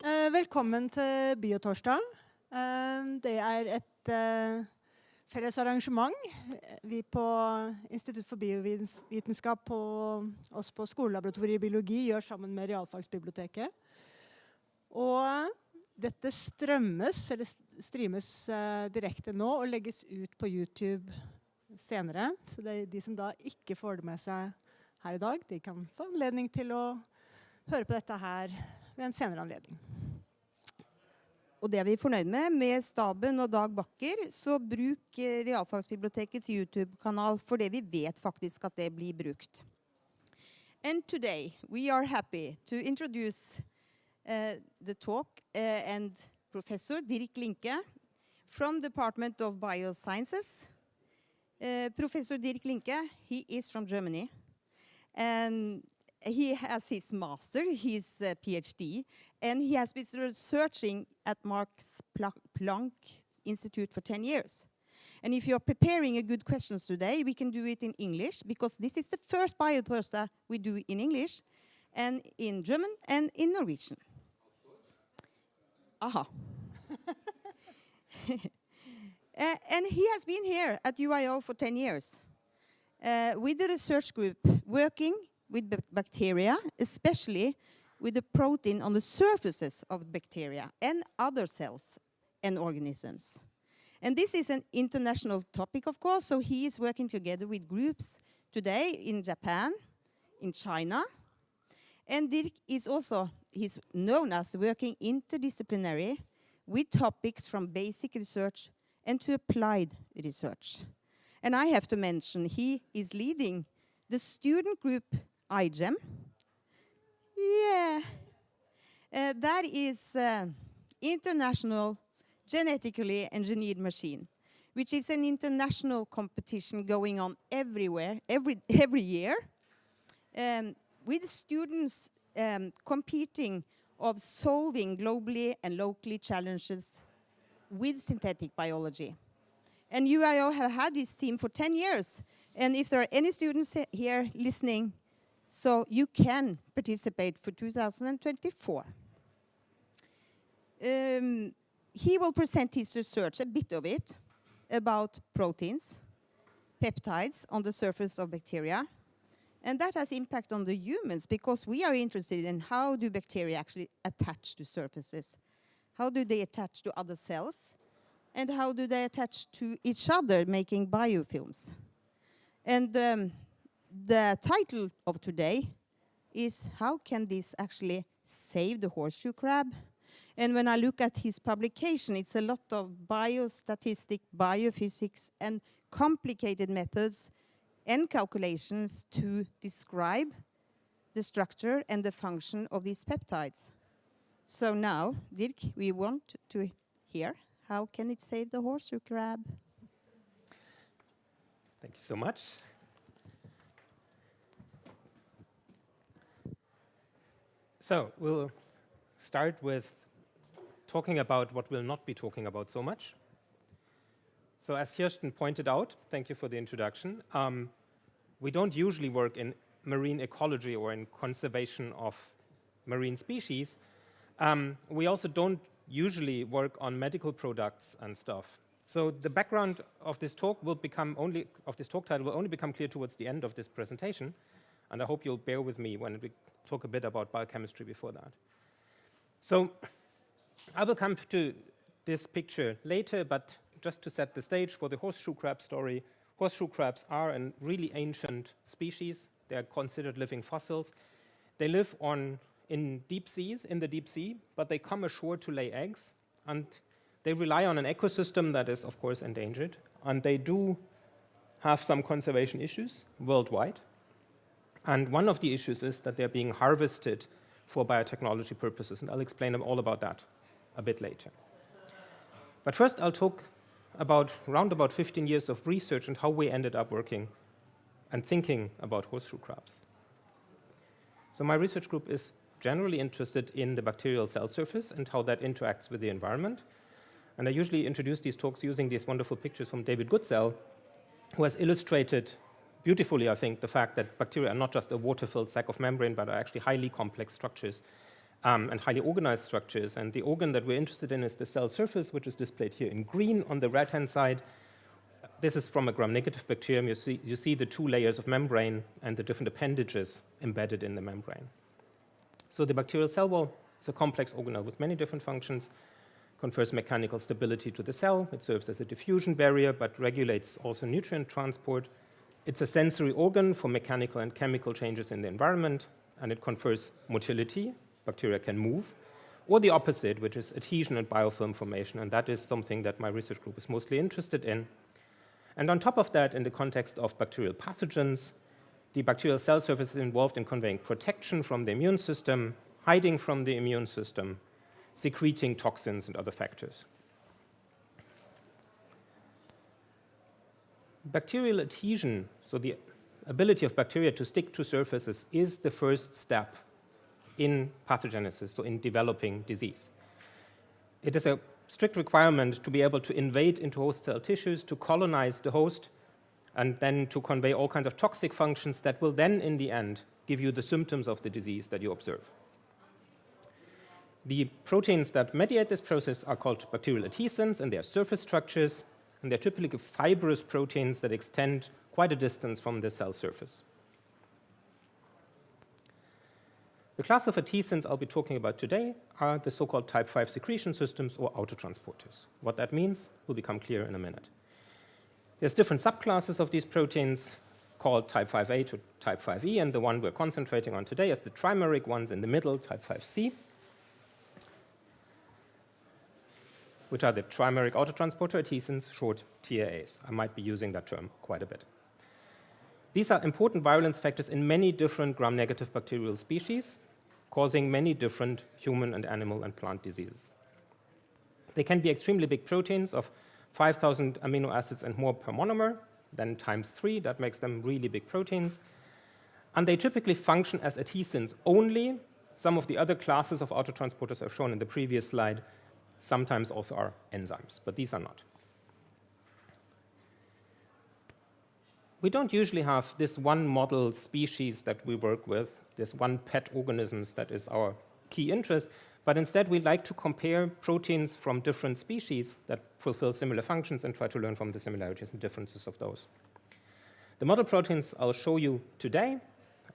Velkommen til BioTorsdag. Det et felles arrangement. Vi på Institutt for biovitenskap og oss på skolelaboratoriet i biologi gjør sammen med realfagsbiblioteket. Og dette streames direkte nå og legges ut på YouTube senere. Så de som da ikke får det med seg her i dag, de kan få anledning til å høre på dette her ved en senere anledning. Og det vi fornøyd med staben og Dag Bakker, så bruk Realfagsbibliotekets YouTube-kanal, for det vi vet faktisk at det blir brukt. And today we are happy to introduce the talk and Professor Dirk Linke from Department of Biosciences. Professor Dirk Linke, he is from Germany, and he has his master, his PhD, and he has been researching at Max Planck Institute for 10 years. And if you're preparing a good questions today, we can do it in English, because this is the first BioTorsdag we do in English, and in German, and in Norwegian. Aha. And he has been here at UIO for 10 years with the research group working with bacteria, especially with the protein on the surfaces of bacteria and other cells and organisms. And this is an international topic, of course, so he is working together with groups today in Japan, in China, and Dirk is also, he's known as working interdisciplinary with topics from basic research and to applied research. And I have to mention, he is leading the student group iGEM. Yeah. That is international genetically engineered machine, which is an international competition going on everywhere, every year, with students competing of solving globally and locally challenges with synthetic biology. And UIO have had this team for 10 years. And if there are any students here listening, so you can participate for 2024. He will present his research, a bit of it, about proteins, peptides on the surface of bacteria. And that has impact on the humans, because we are interested in how do bacteria actually attach to surfaces. How do they attach to other cells? And how do they attach to each other, making biofilms? And the title of today is, how can this actually save the horseshoe crab? And when I look at his publication, it's a lot of biostatistic, biophysics, and complicated methods and calculations to describe the structure and the function of these peptides. So now, Dirk, we want to hear, how can it save the horseshoe crab? Thank you so much. So we'll start with talking about what we'll not be talking about so much. So as Kirsten pointed out, thank you for the introduction, we don't usually work in marine ecology or in conservation of marine species. We also don't usually work on medical products and stuff. So the background of this talk will become only, of this talk title will only become clear towards the end of this presentation, and I hope you'll bear with me when we talk a bit about biochemistry before that. So I will come to this picture later, but just to set the stage for the horseshoe crab story, horseshoe crabs are a really ancient species. They are considered living fossils. They live in deep seas, in the deep sea, but they come ashore to lay eggs, and they rely on an ecosystem that is, of course, endangered, and they do have some conservation issues worldwide. And one of the issues is that they're being harvested for biotechnology purposes, and I'll explain all about that a bit later. But first, I'll talk about around 15 years of research and how we ended up working and thinking about horseshoe crabs. So my research group is generally interested in the bacterial cell surface and how that interacts with the environment. And I usually introduce these talks using these wonderful pictures from David Goodsell, who has illustrated beautifully, I think, the fact that bacteria are not just a water-filled sac of membrane, but are actually highly complex structures and highly organized structures. And the organ that we're interested in is the cell surface, which is displayed here in green on the right-hand side. This is from a gram-negative bacterium. You see the 2 layers of membrane and the different appendages embedded in the membrane. So the bacterial cell wall is a complex organelle with many different functions, confers mechanical stability to the cell. It serves as a diffusion barrier, but regulates also nutrient transport. It's a sensory organ for mechanical and chemical changes in the environment, and it confers motility. Bacteria can move. Or the opposite, which is adhesion and biofilm formation, and that is something that my research group is mostly interested in. And on top of that, in the context of bacterial pathogens, the bacterial cell surface is involved in conveying protection from the immune system, hiding from the immune system, secreting toxins and other factors. Bacterial adhesion, so the ability of bacteria to stick to surfaces, is the first step in pathogenesis, so in developing disease. It is a strict requirement to be able to invade into host cell tissues, to colonize the host, and then to convey all kinds of toxic functions that will then, in the end, give you the symptoms of the disease that you observe. The proteins that mediate this process are called bacterial adhesins, and they are surface structures, and they're typically fibrous proteins that extend quite a distance from the cell surface. The class of adhesins I'll be talking about today are the so-called type 5 secretion systems or autotransporters. What that means will become clear in a minute. There's different subclasses of these proteins called type 5a to type 5e, and the one we're concentrating on today is the trimeric ones in the middle, type 5c, which are the trimeric autotransporter adhesins, short TAAs. I might be using that term quite a bit. These are important virulence factors in many different gram-negative bacterial species, causing many different human and animal and plant diseases. They can be extremely big proteins of 5,000 amino acids and more per monomer, then times 3, that makes them really big proteins. And they typically function as adhesins only. Some of the other classes of autotransporters are shown in the previous slide, sometimes also are enzymes, but these are not. We don't usually have this one model species that we work with, this one pet organisms that is our key interest, but instead we like to compare proteins from different species that fulfill similar functions and try to learn from the similarities and differences of those. The model proteins I'll show you today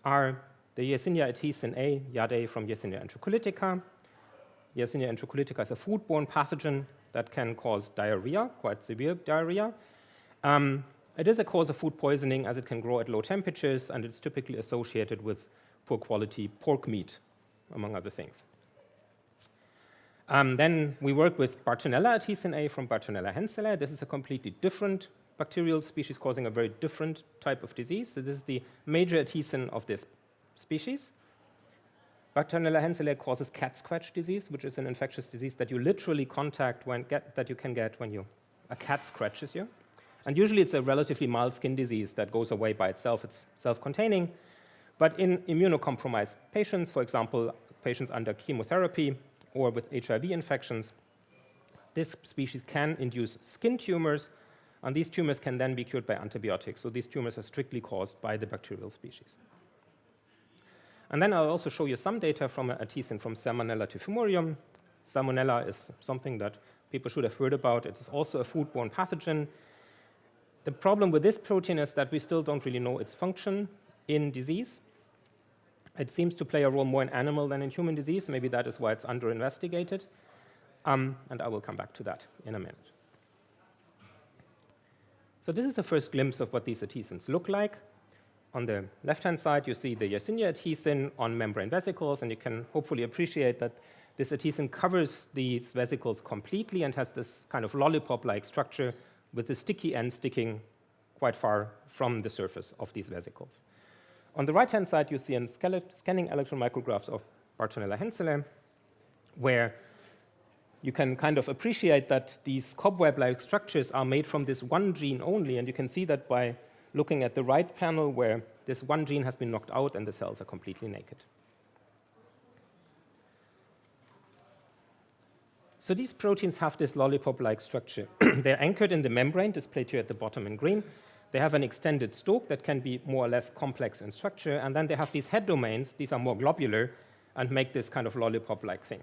are the Yersinia adhesin A, YAD-A from Yersinia enterocolytica. Yersinia enterocolytica is a foodborne pathogen that can cause diarrhea, quite severe diarrhea. It is a cause of food poisoning as it can grow at low temperatures, and it's typically associated with poor quality pork meat, among other things. Then we work with Bartonella adhesin A from Bartonella henselae. This is a completely different bacterial species causing a very different type of disease. So this is the major adhesin of this species. Bartonella henselae causes cat scratch disease, which is an infectious disease that you literally that you can get when a cat scratches you. And usually it's a relatively mild skin disease that goes away by itself. It's self-containing. But in immunocompromised patients, for example, patients under chemotherapy or with HIV infections, this species can induce skin tumors, and these tumors can then be cured by antibiotics. So these tumors are strictly caused by the bacterial species. And then I'll also show you some data from an adhesin from Salmonella typhimurium. Salmonella is something that people should have heard about. It is also a foodborne pathogen. The problem with this protein is that we still don't really know its function in disease. It seems to play a role more in animal than in human disease. Maybe that is why it's under-investigated. And I will come back to that in a minute. So this is the first glimpse of what these adhesins look like. On the left-hand side, you see the Yersinia adhesin on membrane vesicles, and you can hopefully appreciate that this adhesin covers these vesicles completely and has this kind of lollipop-like structure with the sticky end sticking quite far from the surface of these vesicles. On the right-hand side, you see scanning electron micrographs of Bartonella henselae, where you can kind of appreciate that these cobweb-like structures are made from this one gene only, and you can see that by looking at the right panel where this one gene has been knocked out and the cells are completely naked. So these proteins have this lollipop-like structure. They're anchored in the membrane, displayed here at the bottom in green. They have an extended stalk that can be more or less complex in structure, and then they have these head domains. These are more globular, and make this kind of lollipop-like thing.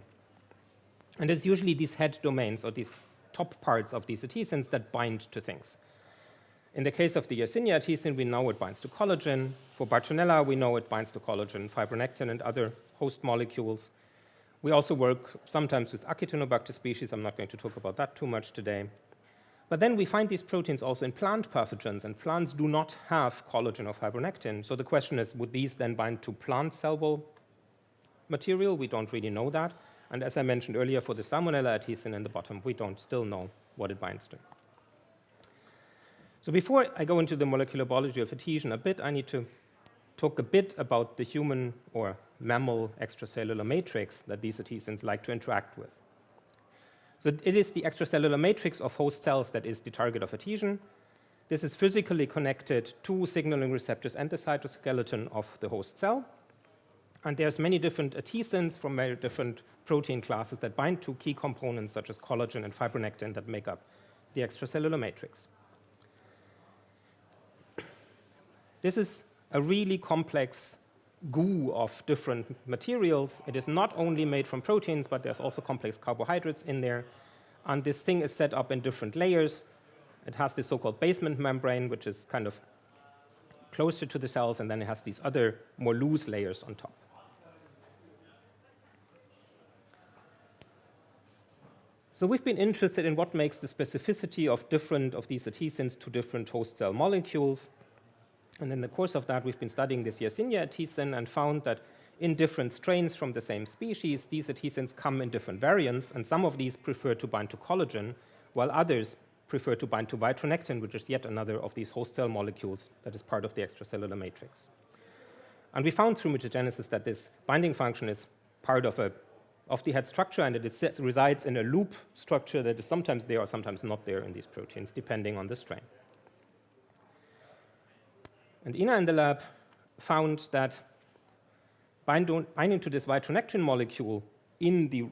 And it's usually these head domains or these top parts of these adhesins that bind to things. In the case of the Yersinia adhesin, we know it binds to collagen. For Bartonella, we know it binds to collagen, fibronectin, and other host molecules. We also work sometimes with Acinetobacter species. I'm not going to talk about that too much today. But then we find these proteins also in plant pathogens, and plants do not have collagen or fibronectin. So the question is, would these then bind to plant cell material? We don't really know that. And as I mentioned earlier, for the Salmonella adhesin in the bottom, we don't still know what it binds to. So before I go into the molecular biology of adhesion a bit, I need to talk a bit about the human or mammal extracellular matrix that these adhesins like to interact with. So it is the extracellular matrix of host cells that is the target of adhesion. This is physically connected to signaling receptors and the cytoskeleton of the host cell. And there's many different adhesins from very different protein classes that bind to key components such as collagen and fibronectin that make up the extracellular matrix. This is a really complex goo of different materials. It is not only made from proteins, but there's also complex carbohydrates in there. And this thing is set up in different layers. It has this so-called basement membrane, which is kind of closer to the cells, and then it has these other more loose layers on top. So we've been interested in what makes the specificity of different of these adhesins to different host cell molecules. And in the course of that, we've been studying this Yersinia adhesin and found that in different strains from the same species, these adhesins come in different variants, and some of these prefer to bind to collagen, while others prefer to bind to vitronectin, which is yet another of these host cell molecules that is part of the extracellular matrix. And we found through mutagenesis that this binding function is part of the head structure, and it resides in a loop structure that is sometimes there or sometimes not there in these proteins, depending on the strain. And Ina in the lab found that binding to this vitronectin molecule in the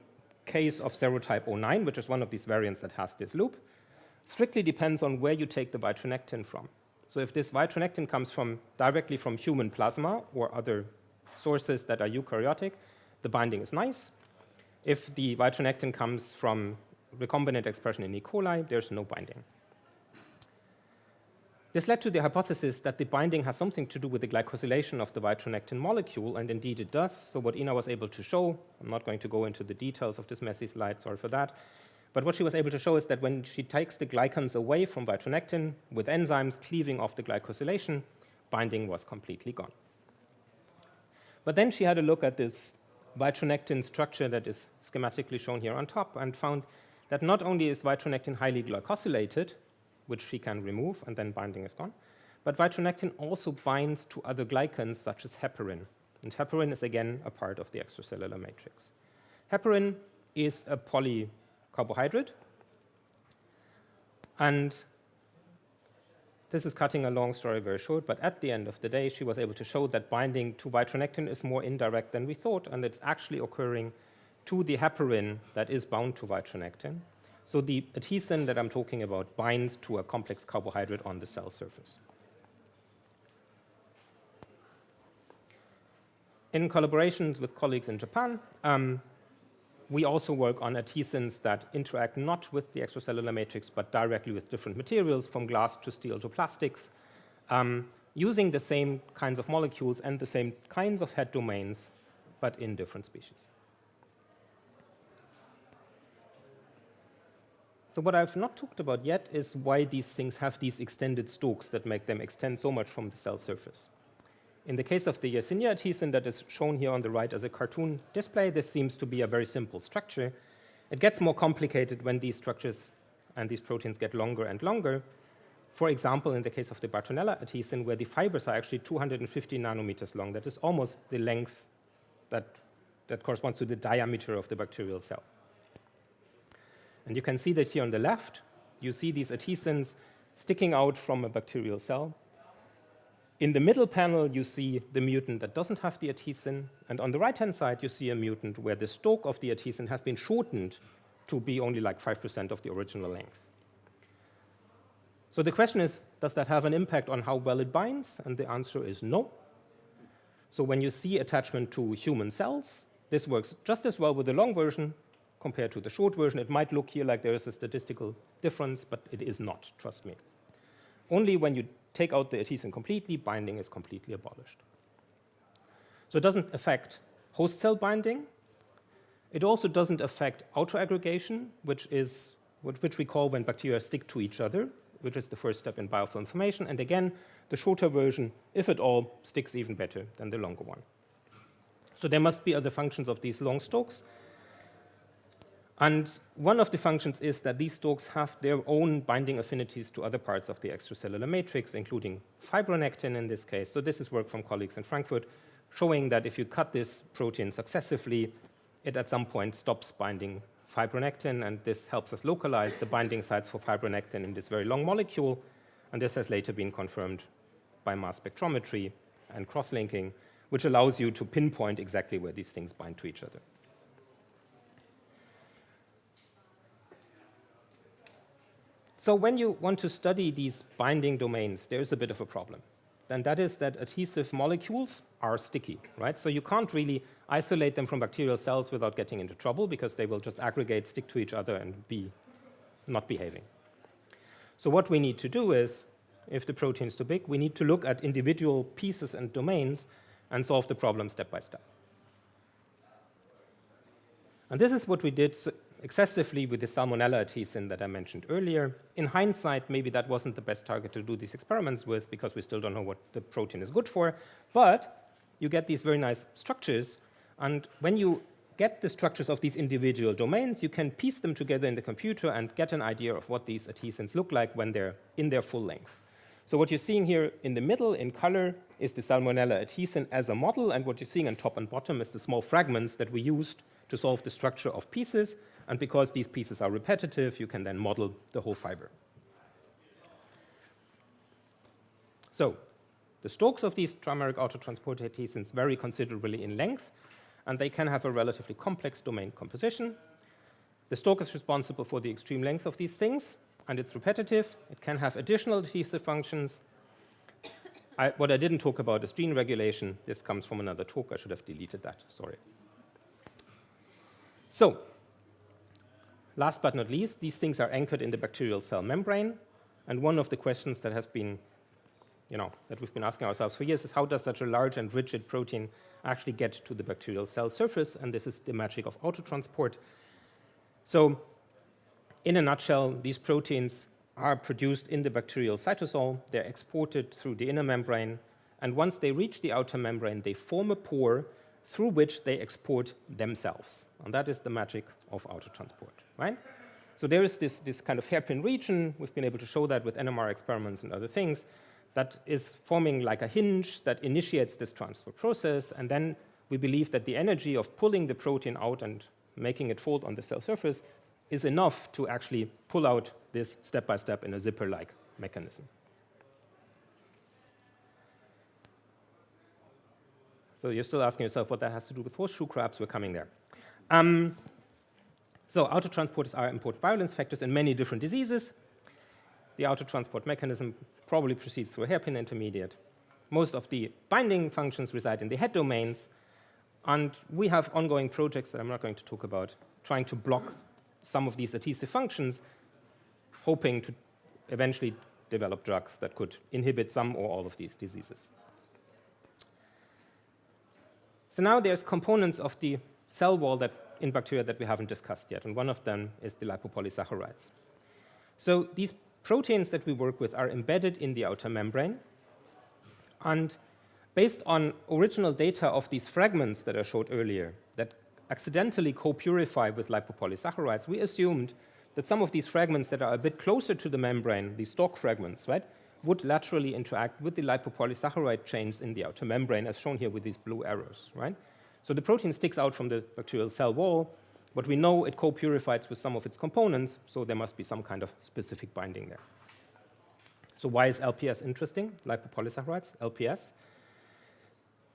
case of serotype 09, which is one of these variants that has this loop, strictly depends on where you take the vitronectin from. So if this vitronectin comes directly from human plasma or other sources that are eukaryotic, the binding is nice. If the vitronectin comes from recombinant expression in E. coli, there's no binding. This led to the hypothesis that the binding has something to do with the glycosylation of the vitronectin molecule, and indeed it does. So what Ina was able to show, I'm not going to go into the details of this messy slide, sorry for that, but what she was able to show is that when she takes the glycans away from vitronectin with enzymes cleaving off the glycosylation, binding was completely gone. But then she had a look at this vitronectin structure that is schematically shown here on top and found that not only is vitronectin highly glycosylated, which she can remove, and then binding is gone. But vitronectin also binds to other glycans, such as heparin. And heparin is, again, a part of the extracellular matrix. Heparin is a polycarbohydrate. And this is cutting a long story very short, but at the end of the day, she was able to show that binding to vitronectin is more indirect than we thought, and it's actually occurring to the heparin that is bound to vitronectin. So the adhesin that I'm talking about binds to a complex carbohydrate on the cell surface. In collaborations with colleagues in Japan, we also work on adhesins that interact not with the extracellular matrix, but directly with different materials, from glass to steel to plastics, using the same kinds of molecules and the same kinds of head domains, but in different species. So what I've not talked about yet is why these things have these extended stalks that make them extend so much from the cell surface. In the case of the Yersinia adhesin that is shown here on the right as a cartoon display, this seems to be a very simple structure. It gets more complicated when these structures and these proteins get longer and longer. For example, in the case of the Bartonella adhesin, where the fibers are actually 250 nanometers long, that is almost the length that corresponds to the diameter of the bacterial cell. And you can see that here on the left, you see these adhesins sticking out from a bacterial cell. In the middle panel, you see the mutant that doesn't have the adhesin, and on the right-hand side, you see a mutant where the stalk of the adhesin has been shortened to be only like 5% of the original length. So the question is, does that have an impact on how well it binds? And the answer is no. So when you see attachment to human cells, this works just as well with the long version compared to the short version. It might look here like there is a statistical difference, but it is not, trust me. Only when you take out the adhesion completely, binding is completely abolished. So it doesn't affect host cell binding. It also doesn't affect autoaggregation, which we call when bacteria stick to each other, which is the first step in biofilm formation. And again, the shorter version, if at all, sticks even better than the longer one. So there must be other functions of these long stalks. And one of the functions is that these stalks have their own binding affinities to other parts of the extracellular matrix, including fibronectin in this case. So this is work from colleagues in Frankfurt, showing that if you cut this protein successively, it at some point stops binding fibronectin, and this helps us localize the binding sites for fibronectin in this very long molecule. And this has later been confirmed by mass spectrometry and cross-linking, which allows you to pinpoint exactly where these things bind to each other. So when you want to study these binding domains, there's a bit of a problem. And that is that adhesive molecules are sticky, right? So you can't really isolate them from bacterial cells without getting into trouble, because they will just aggregate, stick to each other, and be not behaving. So what we need to do is, if the protein is too big, we need to look at individual pieces and domains and solve the problem step by step. And this is what we did excessively with the salmonella adhesin that I mentioned earlier. In hindsight, maybe that wasn't the best target to do these experiments with, because we still don't know what the protein is good for. But you get these very nice structures. And when you get the structures of these individual domains, you can piece them together in the computer and get an idea of what these adhesins look like when they're in their full length. So what you're seeing here in the middle in color is the salmonella adhesin as a model, and what you're seeing on top and bottom is the small fragments that we used to solve the structure of pieces. And because these pieces are repetitive, you can then model the whole fiber. So the stalks of these trimeric autotransport adhesins vary considerably in length, and they can have a relatively complex domain composition. The stalk is responsible for the extreme length of these things, and it's repetitive. It can have additional adhesive functions. What I didn't talk about is gene regulation. This comes from another talk. I should have deleted that. Sorry. So last but not least, these things are anchored in the bacterial cell membrane. And one of the questions that has been, that we've been asking ourselves for years is, how does such a large and rigid protein actually get to the bacterial cell surface? And this is the magic of autotransport. So in a nutshell, these proteins are produced in the bacterial cytosol. They're exported through the inner membrane. And once they reach the outer membrane, they form a pore through which they export themselves. And that is the magic of autotransport, right? So there is this kind of hairpin region. We've been able to show that with NMR experiments and other things, that is forming like a hinge that initiates this transfer process. And then we believe that the energy of pulling the protein out and making it fold on the cell surface is enough to actually pull out this step-by-step in a zipper-like mechanism. So you're still asking yourself what that has to do with horseshoe crabs. We're coming there. So autotransporters are important virulence factors in many different diseases. The autotransport mechanism probably proceeds through a hairpin intermediate. Most of the binding functions reside in the head domains. And we have ongoing projects that I'm not going to talk about, trying to block some of these adhesive functions, hoping to eventually develop drugs that could inhibit some or all of these diseases. So now there's components of the cell wall in bacteria that we haven't discussed yet, and one of them is the lipopolysaccharides. So these proteins that we work with are embedded in the outer membrane, and based on original data of these fragments that I showed earlier that accidentally co-purify with lipopolysaccharides, we assumed that some of these fragments that are a bit closer to the membrane, these stalk fragments, right, would laterally interact with the lipopolysaccharide chains in the outer membrane, as shown here with these blue arrows, right? So the protein sticks out from the bacterial cell wall, but we know it co-purifies with some of its components, so there must be some kind of specific binding there. So why is LPS interesting, lipopolysaccharides, LPS?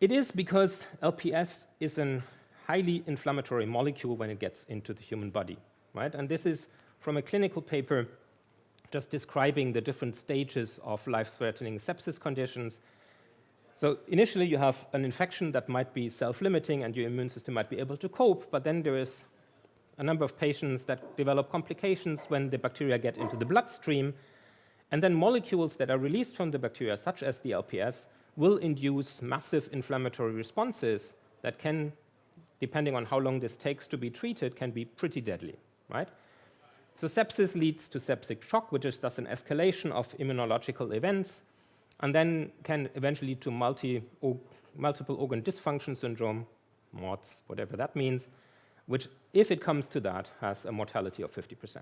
It is because LPS is a highly inflammatory molecule when it gets into the human body, right? And this is from a clinical paper just describing the different stages of life-threatening sepsis conditions. So initially you have an infection that might be self-limiting and your immune system might be able to cope, but then there is a number of patients that develop complications when the bacteria get into the bloodstream, and then molecules that are released from the bacteria, such as the LPS, will induce massive inflammatory responses that can, depending on how long this takes to be treated, can be pretty deadly, right? So sepsis leads to septic shock, which is thus an escalation of immunological events, and then can eventually lead to multiple organ dysfunction syndrome, MODS, whatever that means, which, if it comes to that, has a mortality of 50%.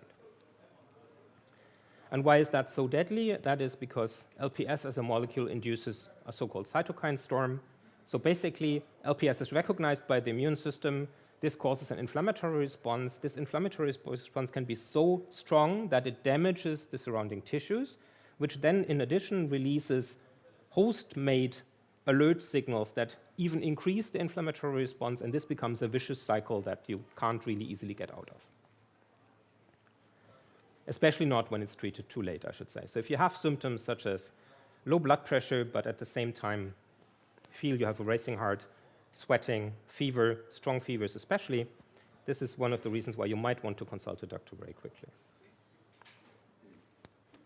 And why is that so deadly? That is because LPS as a molecule induces a so-called cytokine storm. So basically, LPS is recognized by the immune system. This causes an inflammatory response. This inflammatory response can be so strong that it damages the surrounding tissues, which then, in addition, releases host-made alert signals that even increase the inflammatory response, and this becomes a vicious cycle that you can't really easily get out of. Especially not when it's treated too late, I should say. So if you have symptoms such as low blood pressure, but at the same time feel you have a racing heart, sweating, fever, strong fevers especially, this is one of the reasons why you might want to consult a doctor very quickly.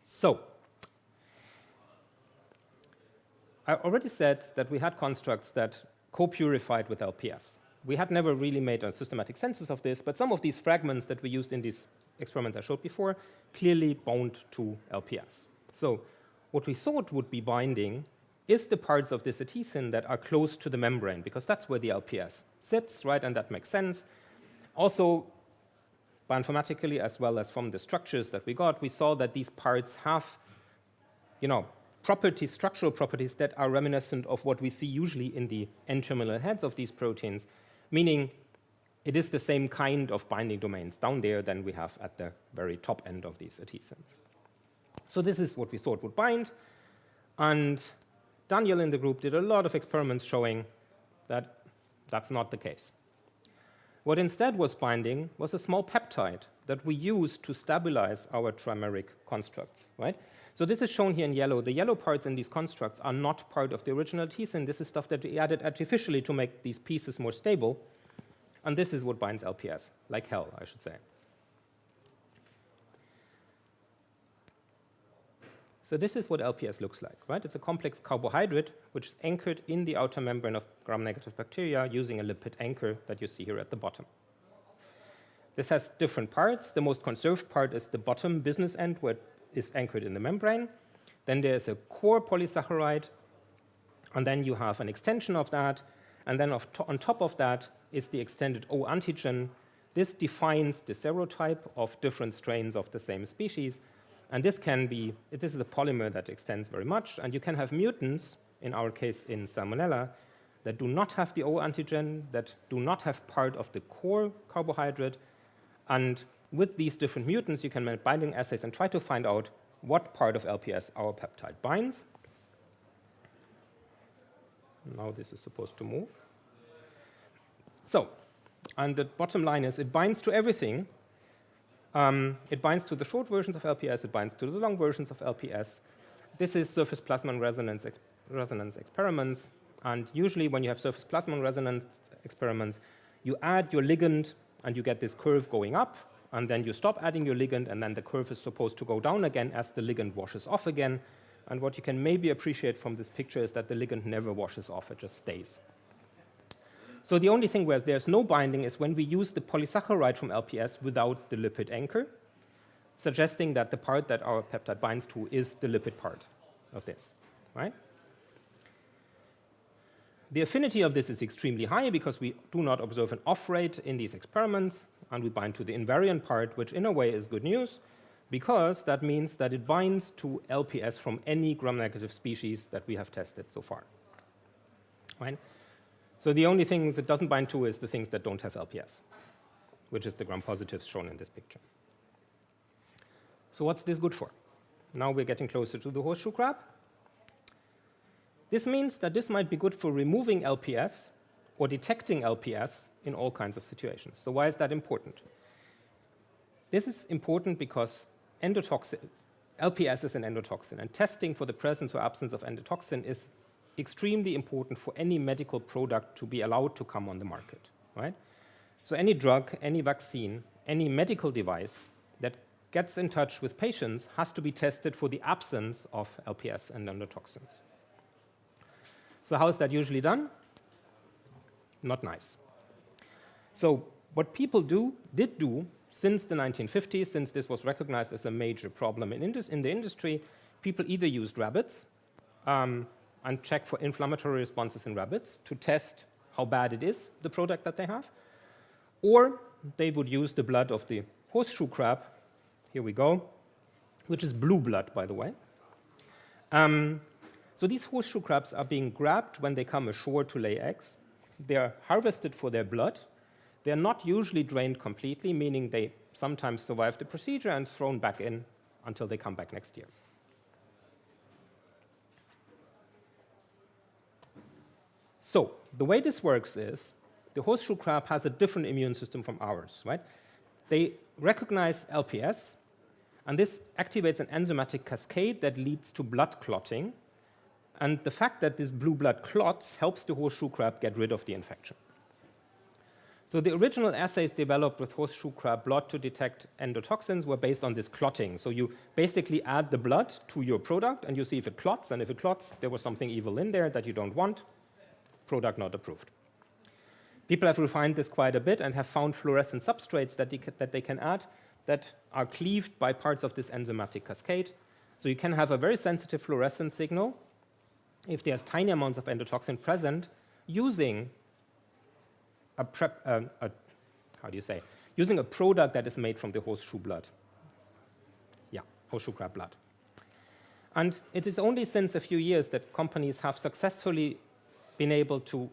So, I already said that we had constructs that co-purified with LPS. We had never really made a systematic census of this, but some of these fragments that we used in these experiments I showed before clearly bound to LPS. So what we thought would be binding is the parts of this adhesion that are close to the membrane, because that's where the LPS sits, right? And that makes sense. Also, bioinformatically, as well as from the structures that we got, we saw that these parts have, properties, structural properties that are reminiscent of what we see usually in the N-terminal heads of these proteins, meaning it is the same kind of binding domains down there than we have at the very top end of these adhesins. So this is what we thought would bind. And Daniel in the group did a lot of experiments showing that that's not the case. What instead was binding was a small peptide that we used to stabilize our trimeric constructs, right? So this is shown here in yellow. The yellow parts in these constructs are not part of the original adhesin. This is stuff that we added artificially to make these pieces more stable. And this is what binds LPS, like hell, I should say. So this is what LPS looks like, right? It's a complex carbohydrate which is anchored in the outer membrane of gram-negative bacteria using a lipid anchor that you see here at the bottom. This has different parts. The most conserved part is the bottom business end, where it is anchored in the membrane. Then there's a core polysaccharide, and then you have an extension of that, and then on top of that is the extended O antigen. This defines the serotype of different strains of the same species, and this is a polymer that extends very much, and you can have mutants, in our case in Salmonella, that do not have the O antigen, that do not have part of the core carbohydrate, and with these different mutants, you can make binding assays and try to find out what part of LPS our peptide binds. Now this is supposed to move. So, and the bottom line is it binds to everything. It binds to the short versions of LPS, it binds to the long versions of LPS. This is surface plasmon resonance experiments, and usually when you have surface plasmon resonance experiments, you add your ligand and you get this curve going up, and then you stop adding your ligand, and then the curve is supposed to go down again as the ligand washes off again. And what you can maybe appreciate from this picture is that the ligand never washes off, it just stays. So the only thing where there's no binding is when we use the polysaccharide from LPS without the lipid anchor, suggesting that the part that our peptide binds to is the lipid part of this, right? The affinity of this is extremely high because we do not observe an off rate in these experiments, and we bind to the invariant part, which in a way is good news, because that means that it binds to LPS from any gram-negative species that we have tested so far, right? So the only things it doesn't bind to is the things that don't have LPS, which is the gram-positives shown in this picture. So what's this good for? Now we're getting closer to the horseshoe crab. This means that this might be good for removing LPS or detecting LPS in all kinds of situations. So why is that important? This is important because LPS is an endotoxin, and testing for the presence or absence of endotoxin is extremely important for any medical product to be allowed to come on the market, right? So any drug, any vaccine, any medical device that gets in touch with patients has to be tested for the absence of LPS and endotoxins. So how is that usually done? Not nice. So what people did do since the 1950s, since this was recognized as a major problem in the industry, people either used rabbits and checked for inflammatory responses in rabbits to test how bad it is, the product that they have, or they would use the blood of the horseshoe crab, here we go, which is blue blood, by the way. So these horseshoe crabs are being grabbed when they come ashore to lay eggs. They are harvested for their blood. They are not usually drained completely, meaning they sometimes survive the procedure and thrown back in until they come back next year. So the way this works is the horseshoe crab has a different immune system from ours, right? They recognize LPS, and this activates an enzymatic cascade that leads to blood clotting. And the fact that this blue blood clots helps the horseshoe crab get rid of the infection. So the original assays developed with horseshoe crab blood to detect endotoxins were based on this clotting. So you basically add the blood to your product, and you see if it clots. And if it clots, there was something evil in there that you don't want. Product not approved. People have refined this quite a bit and have found fluorescent substrates that they can add that are cleaved by parts of this enzymatic cascade. So you can have a very sensitive fluorescent signal if there's tiny amounts of endotoxin present using using a product that is made from the horseshoe blood. Yeah, horseshoe crab blood. And it is only since a few years that companies have successfully been able to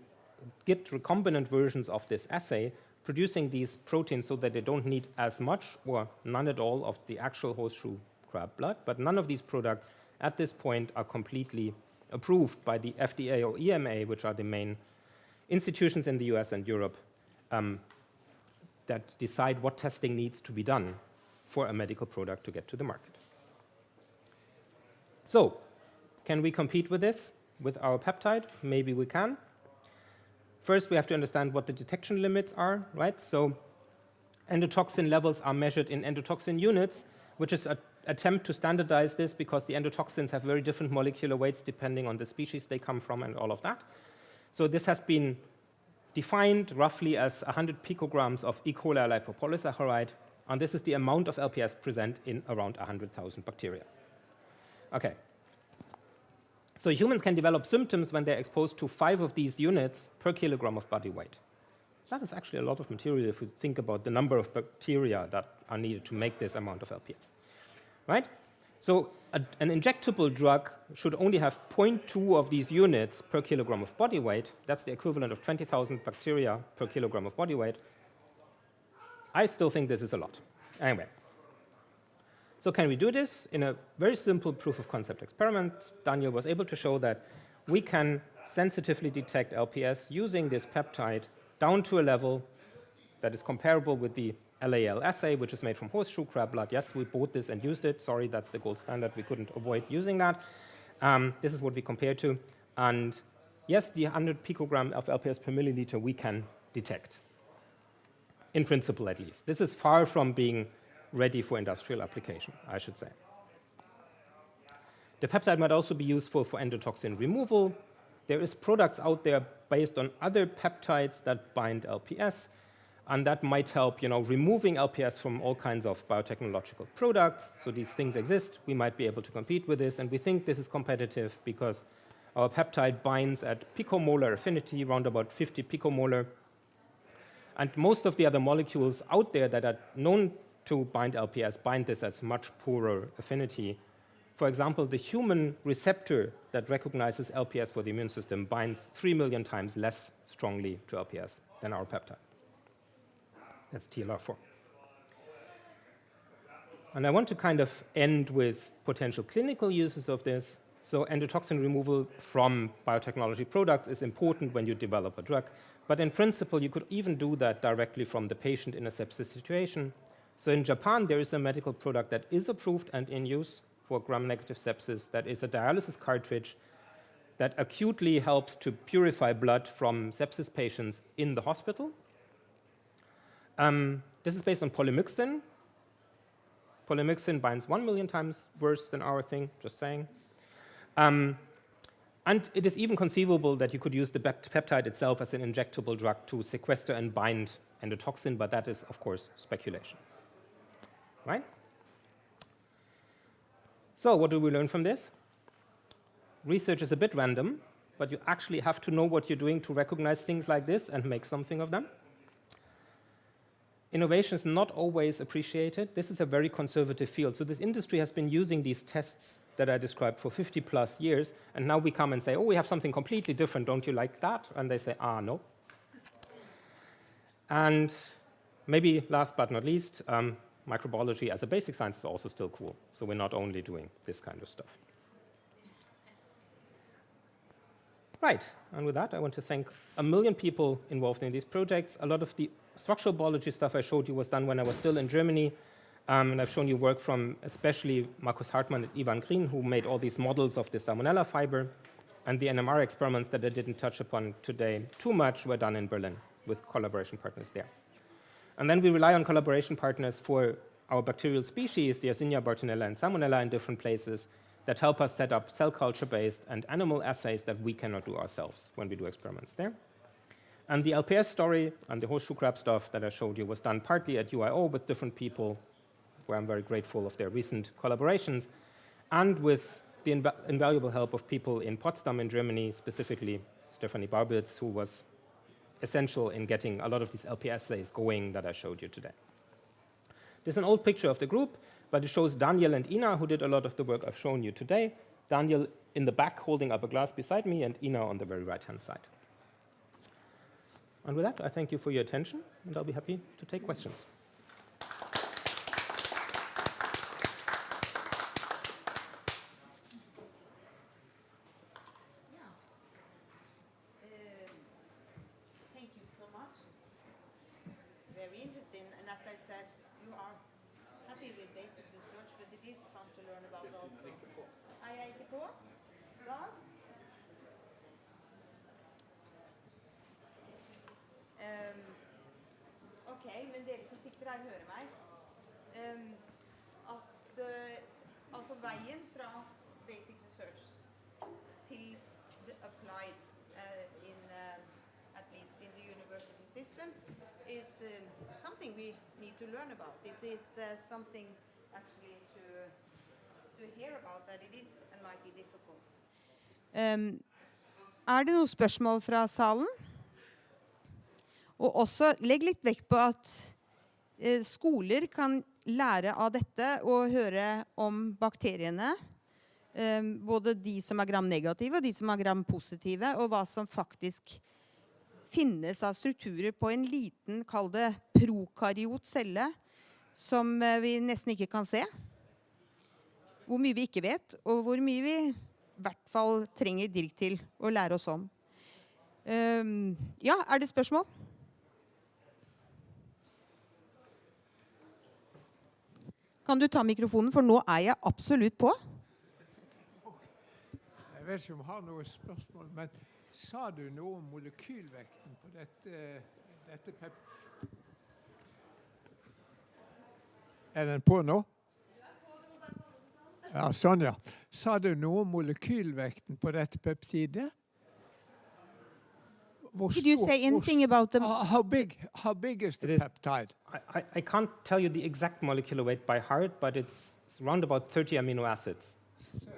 get recombinant versions of this assay, producing these proteins so that they don't need as much or none at all of the actual horseshoe crab blood. But none of these products at this point are completely approved by the FDA or EMA, which are the main institutions in the US and Europe that decide what testing needs to be done for a medical product to get to the market. So, can we compete with this, with our peptide? Maybe we can. First, we have to understand what the detection limits are, right? So, endotoxin levels are measured in endotoxin units, which is an attempt to standardize this because the endotoxins have very different molecular weights depending on the species they come from and all of that. So this has been defined roughly as 100 picograms of E. coli lipopolysaccharide, and this is the amount of LPS present in around 100,000 bacteria. Okay. So humans can develop symptoms when they're exposed to 5 of these units per kilogram of body weight. That is actually a lot of material if you think about the number of bacteria that are needed to make this amount of LPS, right? So an injectable drug should only have 0.2 of these units per kilogram of body weight. That's the equivalent of 20,000 bacteria per kilogram of body weight. I still think this is a lot. Anyway. So can we do this? In a very simple proof of concept experiment, Daniel was able to show that we can sensitively detect LPS using this peptide down to a level that is comparable with the LAL assay, which is made from horseshoe crab blood. Yes, we bought this and used it. Sorry, that's the gold standard. We couldn't avoid using that. This is what we compare to. And yes, the 100 picogram of LPS per milliliter we can detect, in principle at least. This is far from being ready for industrial application, I should say. The peptide might also be useful for endotoxin removal. There is products out there based on other peptides that bind LPS, and that might help, removing LPS from all kinds of biotechnological products. So these things exist. We might be able to compete with this, and we think this is competitive because our peptide binds at picomolar affinity, around about 50 picomolar. And most of the other molecules out there that are known to bind LPS bind this at much poorer affinity. For example, the human receptor that recognizes LPS for the immune system binds 3 million times less strongly to LPS than our peptide. That's TLR4. And I want to kind of end with potential clinical uses of this. So endotoxin removal from biotechnology products is important when you develop a drug. But in principle, you could even do that directly from the patient in a sepsis situation. So in Japan, there is a medical product that is approved and in use for gram-negative sepsis that is a dialysis cartridge that acutely helps to purify blood from sepsis patients in the hospital. This is based on polymyxin. Polymyxin binds 1 million times worse than our thing, just saying. And it is even conceivable that you could use the peptide itself as an injectable drug to sequester and bind endotoxin, but that is, of course, speculation. Right? So what do we learn from this? Research is a bit random, but you actually have to know what you're doing to recognize things like this and make something of them. Innovation is not always appreciated. This is a very conservative field. So this industry has been using these tests that I described for 50 plus years, and now we come and say, oh, we have something completely different, don't you like that? And they say, no. And maybe last but not least, microbiology as a basic science is also still cool. So we're not only doing this kind of stuff. Right, and with that, I want to thank 1 million people involved in these projects. A lot of the structural biology stuff I showed you was done when I was still in Germany. And I've shown you work from especially Markus Hartmann and Ivan Green, who made all these models of the salmonella fiber. And the NMR experiments that I didn't touch upon today too much were done in Berlin with collaboration partners there. And then we rely on collaboration partners for our bacterial species, the Yersinia, Bartonella, and Salmonella in different places, that help us set up cell culture-based and animal assays that we cannot do ourselves when we do experiments there. And the LPS story and the horseshoe crab stuff that I showed you was done partly at UIO with different people, where I'm very grateful of their recent collaborations, and with the invaluable help of people in Potsdam in Germany, specifically Stefanie Barbitz, who was essential in getting a lot of these LPS assays going that I showed you today. There's an old picture of the group, but it shows Daniel and Ina, who did a lot of the work I've shown you today. Daniel in the back holding up a glass beside me, and Ina on the very right-hand side. And with that, I thank you for your attention, and I'll be happy to take questions. Thank you so much. Very interesting, and as I said, you are happy with basic research, but it is fun to learn about also. IITK? God? Ok, men dere som sitter her hører meg. Altså veien fra basic research til the applied at least in the university system is something we need to learn about. It is something actually to hear about that it is and might be difficult. Det noen spørsmål fra salen? Og også legg litt vekt på at skoler kan lære av dette og høre om bakteriene, både de som er gram-negative og de som er gram-positive, og hva som faktisk finnes av strukturer på en liten, kall det prokaryot celle, som vi nesten ikke kan se. Hvor mye vi ikke vet, og hvor mye vi i hvert fall trenger Dirk til å lære oss om. Ja, det spørsmål? Kan du ta mikrofonen, for nå jeg absolutt på. Jeg vet ikke om jeg har noe spørsmål, men sa du noe om molekylvekten på dette peptide? Den på nå? Ja, sånn ja. Sa du noe om molekylvekten på dette peptidet? Did you say anything about them? How big is the peptide? I can't tell you the exact molecular weight by heart, but it's around about 30 amino acids. 30.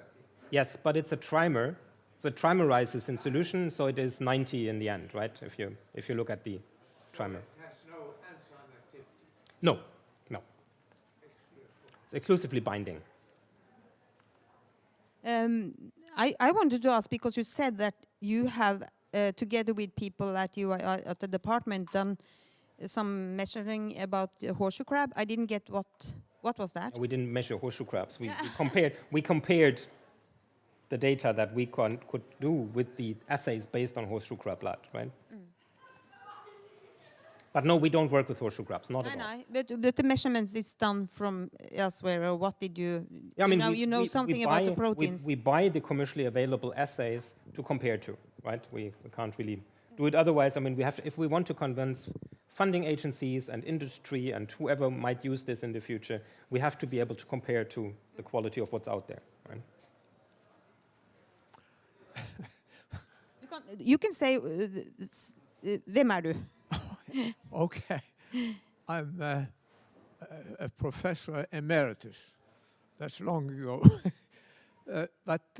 Yes, but it's a trimer. So it trimerizes in solution, so it is 90 in the end, right? If you look at the trimer. It has no enzyme activity? No. It's exclusively binding. I wanted to ask, because you said that you have together with people at the department done some measuring about horseshoe crab. I didn't get what was that? We didn't measure horseshoe crabs. We compared the data that we could do with the assays based on horseshoe crab blood, right? But no, we don't work with horseshoe grubs, not at all. But the measurements is done from elsewhere, or what did you? Yeah, I mean, you know something about the proteins. We buy the commercially available assays to compare to, right? We can't really do it otherwise. I mean, we have to, if we want to convince funding agencies and industry and whoever might use this in the future, we have to be able to compare to the quality of what's out there, right? You can say, hvem er du? Okay. I'm a professor emeritus. That's long ago. But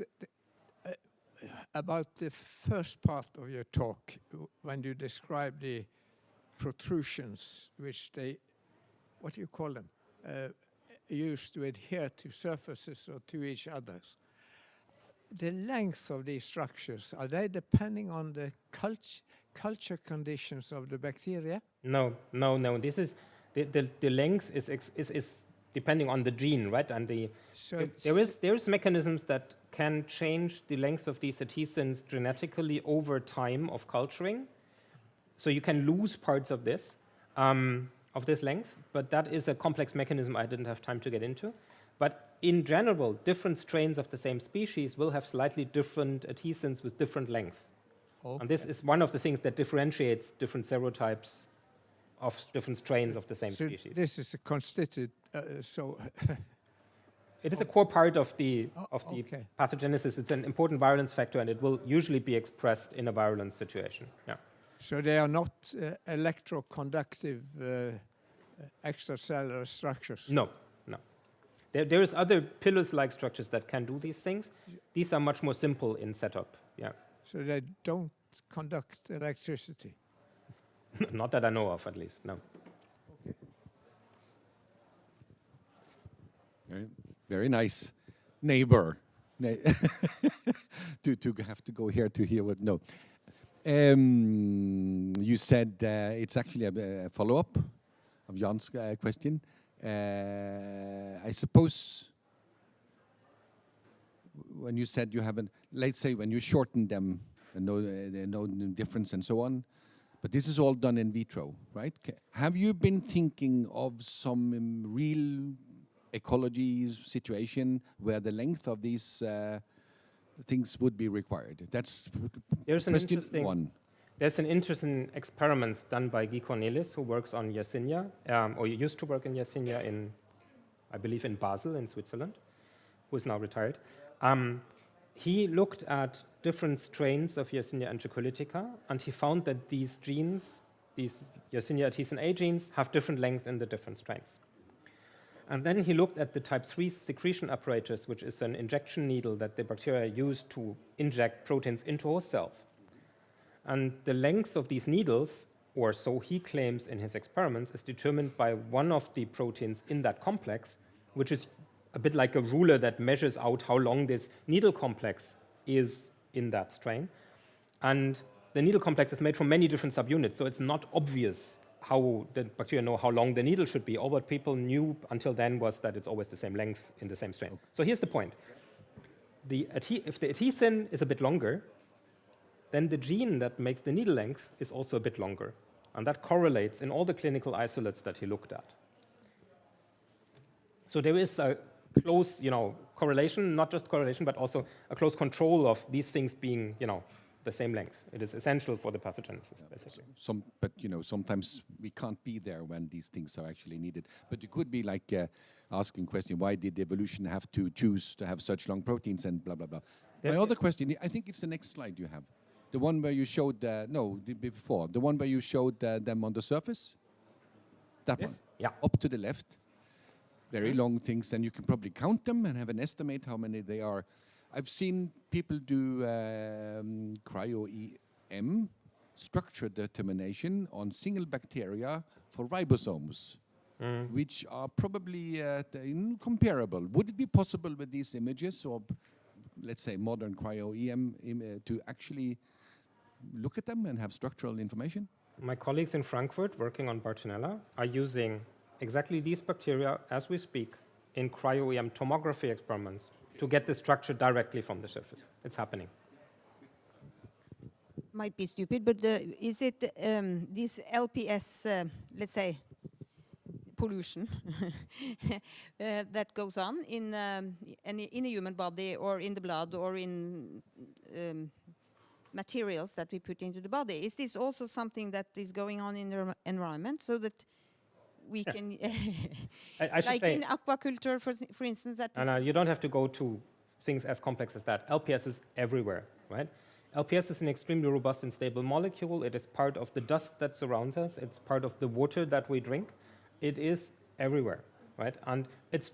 about the first part of your talk, when you describe the protrusions, which they, what do you call them, used to adhere to surfaces or to each other. The length of these structures, are they depending on the culture conditions of the bacteria? No. This is the length is depending on the gene, right? And there is mechanisms that can change the length of these adhesins genetically over time of culturing. So you can lose parts of this length, but that is a complex mechanism I didn't have time to get into. But in general, different strains of the same species will have slightly different adhesins with different lengths. Okay. And this is one of the things that differentiates different serotypes of different strains of the same species. This is a constituent, It is a core part of the pathogenesis. It's an important virulence factor, and it will usually be expressed in a virulence situation. Yeah. So they are not electroconductive extracellular structures? No. There is other pilus-like structures that can do these things. These are much more simple in setup. Yeah. So they don't conduct electricity? Not that I know of, at least. No. Okay. Very nice neighbor. to have to go here to hear what. No. You said it's actually a follow-up of Jan's question. I suppose when you said you haven't, let's say when you shorten them, no difference and so on, but this is all done in vitro, right? Have you been thinking of some real ecology situation where the length of these things would be required? That's question one. There's an interesting experiment done by Guy Cornelis, who works on Yersinia, or used to work in Yersinia I believe in Basel in Switzerland, who is now retired. He looked at different strains of Yersinia enterocolitica, and he found that these genes, these Yersinia adhesin A genes, have different lengths in the different strains. And then he looked at the type 3 secretion apparatus, which is an injection needle that the bacteria use to inject proteins into host cells. And the length of these needles, or so he claims in his experiments, is determined by one of the proteins in that complex, which is a bit like a ruler that measures out how long this needle complex is in that strain. And the needle complex is made from many different subunits, so it's not obvious how the bacteria know how long the needle should be. All what people knew until then was that it's always the same length in the same strain. Okay. So here's the point. If the adhesin is a bit longer, then the gene that makes the needle length is also a bit longer. And that correlates in all the clinical isolates that he looked at. So there is a close, correlation, not just correlation, but also a close control of these things being, the same length. It is essential for the pathogenesis, basically. But sometimes we can't be there when these things are actually needed. But you could be like asking question, why did evolution have to choose to have such long proteins and blah, blah, blah. My other question, I think it's the next slide you have. The one where you showed, before, the one where you showed them on the surface? That one? Yeah. Up to the left. Very long things, and you can probably count them and have an estimate how many they are. I've seen people do cryo-EM, structure determination on single bacteria for ribosomes, which are probably comparable. Would it be possible with these images, or let's say modern cryo-EM, to actually look at them and have structural information? My colleagues in Frankfurt working on Bartonella are using exactly these bacteria as we speak in cryo-EM tomography experiments to get the structure directly from the surface. It's happening. might be stupid, but is it this LPS, let's say, pollution that goes on in a human body or in the blood or in materials that we put into the body? Is this also something that is going on in the environment so that we can, I should like say, in aquaculture, for instance, that no, you don't have to go to things as complex as that. LPS is everywhere, right? LPS is an extremely robust and stable molecule. It is part of the dust that surrounds us. It's part of the water that we drink. It is everywhere, right? And it's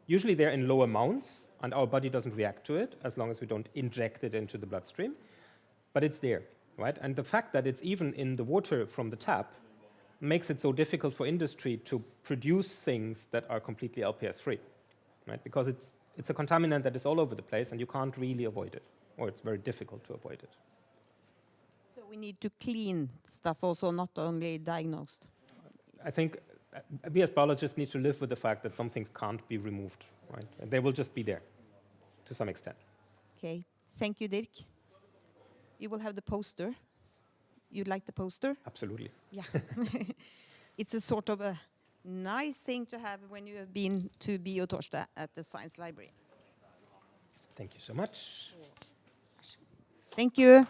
usually there in low amounts, and our body doesn't react to it as long as we don't inject it into the bloodstream. But it's there, right? And the fact that it's even in the water from the tap makes it so difficult for industry to produce things that are completely LPS-free, right? Because it's a contaminant that is all over the place, and you can't really avoid it, or it's very difficult to avoid it. so we need to clean stuff also, not only diagnosed. I think we as biologists need to live with the fact that some things can't be removed, right? And they will just be there to some extent. Okay, thank you, Dirk. You will have the poster. You'd like the poster? Absolutely. Yeah. It's a sort of a nice thing to have when you have been to BioTorsdag at the Science Library. Thank you so much. Thank you.